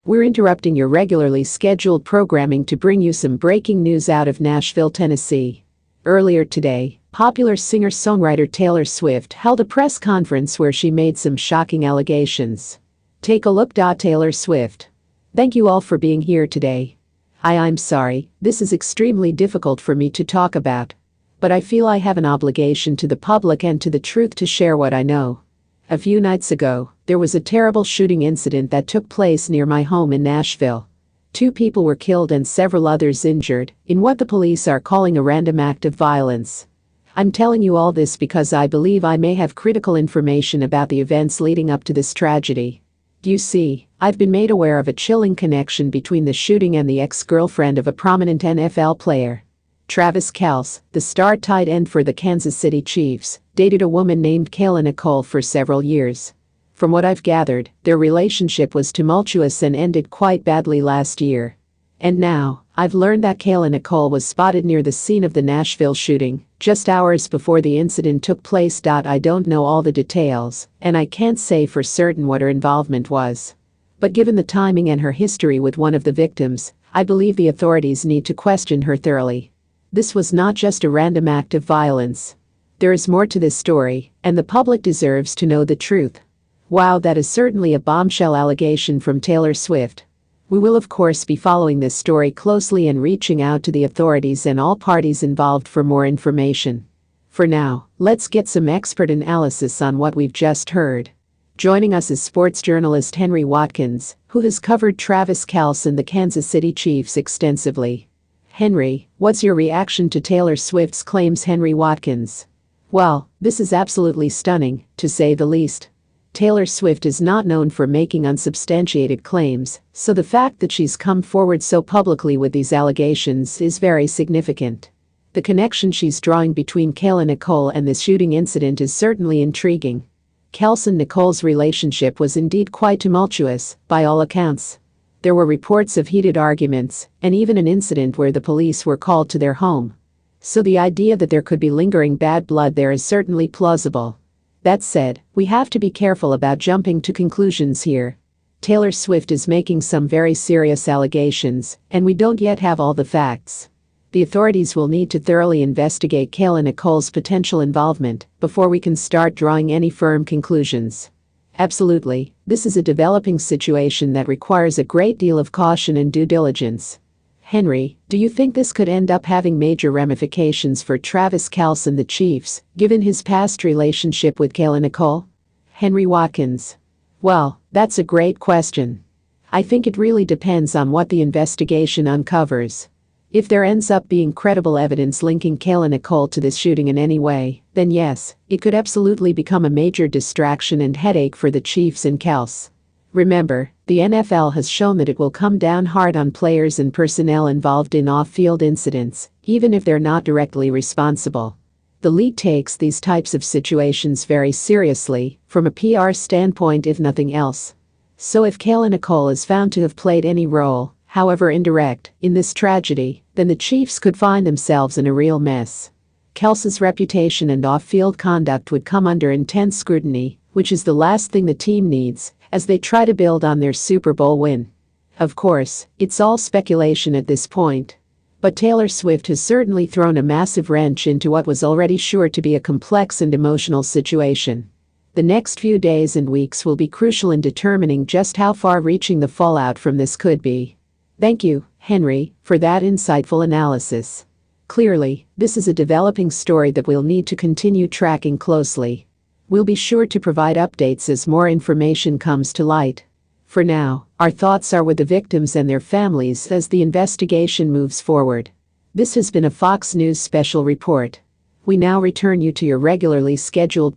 We're interrupting your regularly scheduled programming to bring you some breaking news out of Nashville, Tennessee. Earlier today, popular singer-songwriter Taylor Swift held a press conference where she made some shocking allegations. Take a look. Taylor Swift. Thank you all for being here today. I'm sorry, this is extremely difficult for me to talk about. But I feel I have an obligation to the public and to the truth to share what I know. A few nights ago, there was a terrible shooting incident that took place near my home in Nashville. 2 people were killed and several others injured in what the police are calling a random act of violence. I'm telling you all this because I believe I may have critical information about the events leading up to this tragedy. You see, I've been made aware of a chilling connection between the shooting and the ex-girlfriend of a prominent NFL player. Travis Kelce, the star tight end for the Kansas City Chiefs, dated a woman named Nicole for several years. From what I've gathered, their relationship was tumultuous and ended quite badly last year. And now, I've learned that Nicole was spotted near the scene of the Nashville shooting, just hours before the incident took place. I don't know all the details, and I can't say for certain what her involvement was. But given the timing and her history with one of the victims, I believe the authorities need to question her thoroughly. This was not just a random act of violence. There is more to this story, and the public deserves to know the truth. Wow, that is certainly a bombshell allegation from Taylor Swift. We will of course be following this story closely and reaching out to the authorities and all parties involved for more information. For now, let's get some expert analysis on what we've just heard. Joining us is sports journalist Henry Watkins, who has covered Travis Kelce and the Kansas City Chiefs extensively. Henry, what's your reaction to Taylor Swift's claims? Henry Watkins. Well, this is absolutely stunning, to say the least. Taylor Swift is not known for making unsubstantiated claims, so the fact that she's come forward so publicly with these allegations is very significant. The connection she's drawing between Nicole and this shooting incident is certainly intriguing. Kelce and Nicole's relationship was indeed quite tumultuous, by all accounts. There were reports of heated arguments, and even an incident where the police were called to their home. So the idea that there could be lingering bad blood there is certainly plausible. That said, we have to be careful about jumping to conclusions here. Taylor Swift is making some very serious allegations, and we don't yet have all the facts. The authorities will need to thoroughly investigate Nicole's potential involvement before we can start drawing any firm conclusions. Absolutely, this is a developing situation that requires a great deal of caution and due diligence. Henry, do you think this could end up having major ramifications for Travis Kelce and the Chiefs, given his past relationship with Nicole? Henry Watkins. Well, that's a great question. I think it really depends on what the investigation uncovers. If there ends up being credible evidence linking Nicole to this shooting in any way, then yes, it could absolutely become a major distraction and headache for the Chiefs and Kelce. Remember, the NFL has shown that it will come down hard on players and personnel involved in off-field incidents, even if they're not directly responsible. The league takes these types of situations very seriously, from a PR standpoint if nothing else. So if Nicole is found to have played any role, however indirect, in this tragedy, then the Chiefs could find themselves in a real mess. Kelce's reputation and off-field conduct would come under intense scrutiny, which is the last thing the team needs, as they try to build on their Super Bowl win. Of course, it's all speculation at this point. But Taylor Swift has certainly thrown a massive wrench into what was already sure to be a complex and emotional situation. The next few days and weeks will be crucial in determining just how far-reaching the fallout from this could be. Thank you, Henry, for that insightful analysis. Clearly, this is a developing story that we'll need to continue tracking closely. We'll be sure to provide updates as more information comes to light. For now, our thoughts are with the victims and their families as the investigation moves forward. This has been a Fox News special report. We now return you to your regularly scheduled